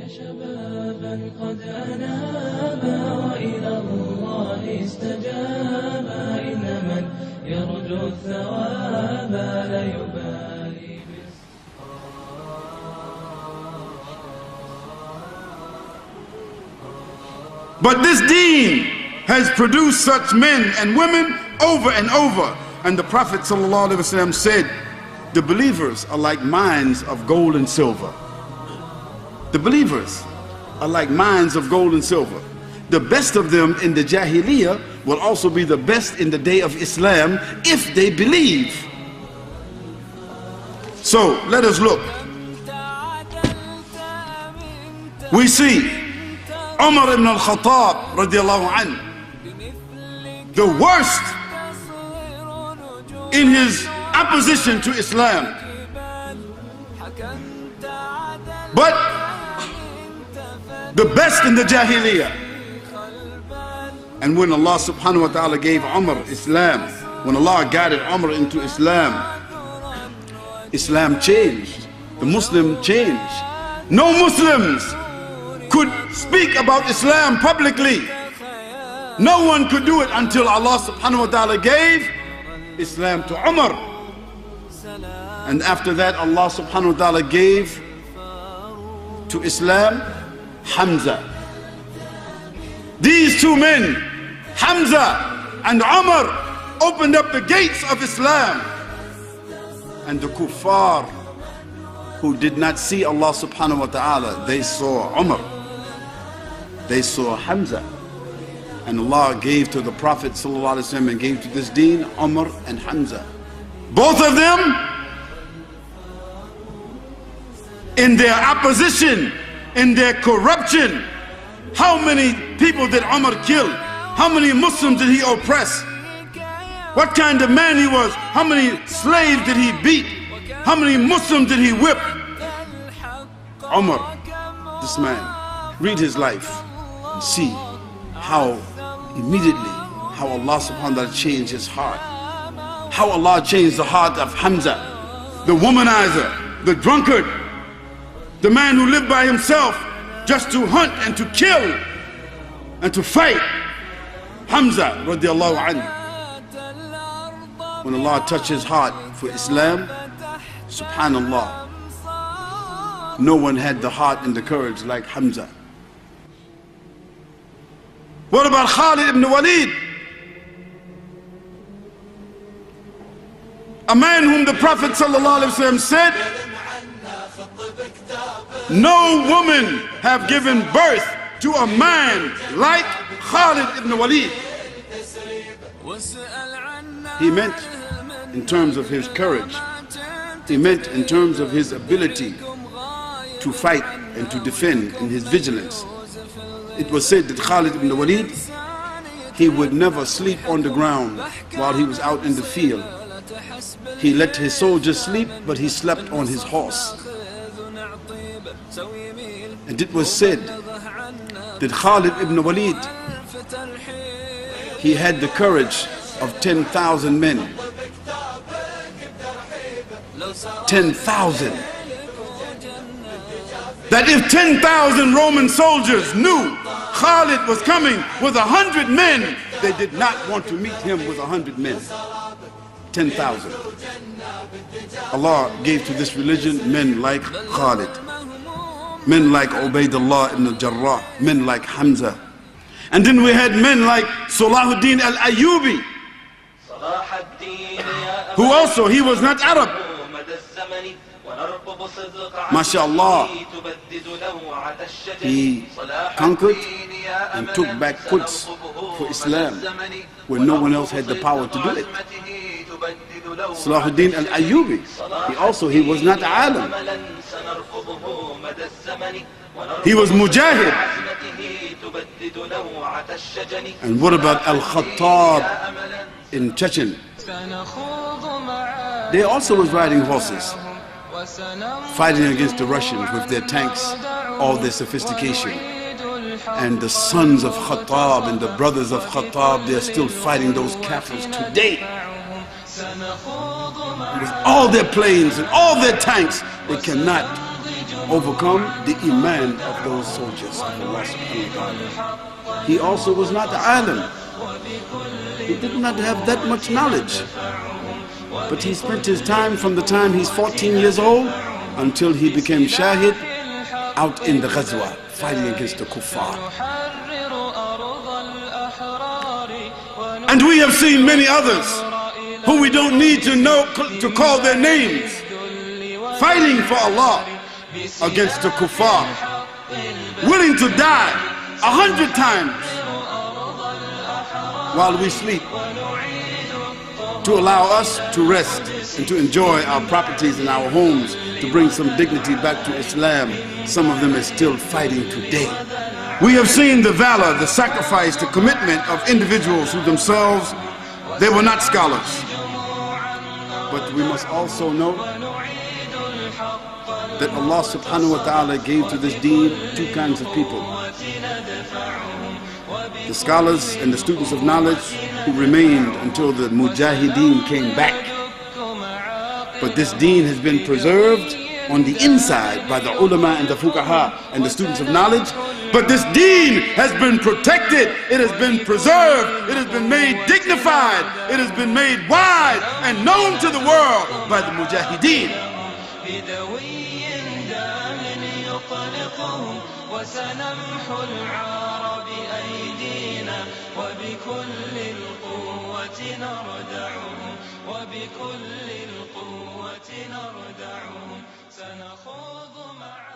شبابا قد أنابا وإلى الله استجابا إن من يرجو الثواب لا يبالي. But this deen has produced such men and women over and over. And the Prophet ﷺ said, the believers are like mines of gold and silver. The believers are like mines of gold and silver. The best of them in the Jahiliyyah will also be the best in the day of Islam if they believe. So let us look. We see Umar ibn al-Khattab radiallahu anhu, the worst in his opposition to Islam. But the best in the Jahiliyyah. And when Allah subhanahu wa ta'ala gave Umar Islam, when Allah guided Umar into Islam, Islam changed. The Muslim changed. No Muslims could speak about Islam publicly. No one could do it until Allah subhanahu wa ta'ala gave Islam to Umar. And after that Allah subhanahu wa ta'ala gave to Islam Hamza. These two men, Hamza and Umar, opened up the gates of Islam. And the kuffar who did not see Allah subhanahu wa ta'ala, they saw Umar, they saw Hamza. And Allah gave to the Prophet sallallahu alaihi wasallam and gave to this deen Umar and Hamza. Both of them, in their opposition, in their corruption. How many people did Umar kill? How many Muslims did he oppress? What kind of man he was? How many slaves did he beat? How many Muslims did he whip? Umar, this man, read his life and see how immediately how Allah subhanahu wa ta'ala changed his heart. How Allah changed the heart of Hamza, the womanizer, the drunkard, the man who lived by himself just to hunt and to kill and to fight. Hamza radiallahu anhu. When Allah touched his heart for Islam, subhanallah, no one had the heart and the courage like Hamza. What about Khalid ibn Walid? A man whom the Prophet ﷺ said, no woman have given birth to a man like Khalid ibn Walid. He meant in terms of his courage. He meant in terms of his ability to fight and to defend in his vigilance. It was said that Khalid ibn Walid, he would never sleep on the ground while he was out in the field. He let his soldiers sleep, but he slept on his horse. And it was said that Khalid ibn Walid, he had the courage of 10,000 men. 10,000. That if 10,000 Roman soldiers knew Khalid was coming with 100 men, they did not want to meet him with 100 men. 10,000. Allah gave to this religion men like Khalid, men like Ubaydullah ibn al-Jarrah, men like Hamza. And then we had men like Salahuddin al-Ayyubi, who also, he was not Arab. MashaAllah, he conquered and took back Quds for Islam when no one else had the power to do it. Salahuddin al-Ayyubi, he was not alim. He was mujahid. And what about al-Khattab in Chechen? They also was riding horses, fighting against the Russians with their tanks, all their sophistication. And the sons of Khattab and the brothers of Khattab, they are still fighting those Kafirs today. With all their planes and all their tanks, they cannot overcome the iman of those soldiers of Allah subhanahu wa ta'ala. He also was not alim. He did not have that much knowledge. But he spent his time from the time he's 14 years old until he became shahid out in the ghazwa, fighting against the kuffar. And we have seen many others who we don't need to know to call their names, fighting for Allah against the kuffar, willing to die 100 times while we sleep, to allow us to rest and to enjoy our properties and our homes, to bring some dignity back to Islam. Some of them are still fighting today. We have seen the valor, the sacrifice, the commitment of individuals who themselves, they were not scholars. But we must also know that Allah subhanahu wa ta'ala gave to this deen two kinds of people. The scholars and the students of knowledge who remained until the mujahideen came back. But this deen has been preserved on the inside by the ulama and the fuqaha and the students of knowledge. But this deen has been protected, it has been preserved, it has been made dignified, it has been made wide and known to the world by the mujahideen. وسنمحو العار بأيدينا وبكل القوة نردعهم وبكل القوة نردعهم سنخوض مع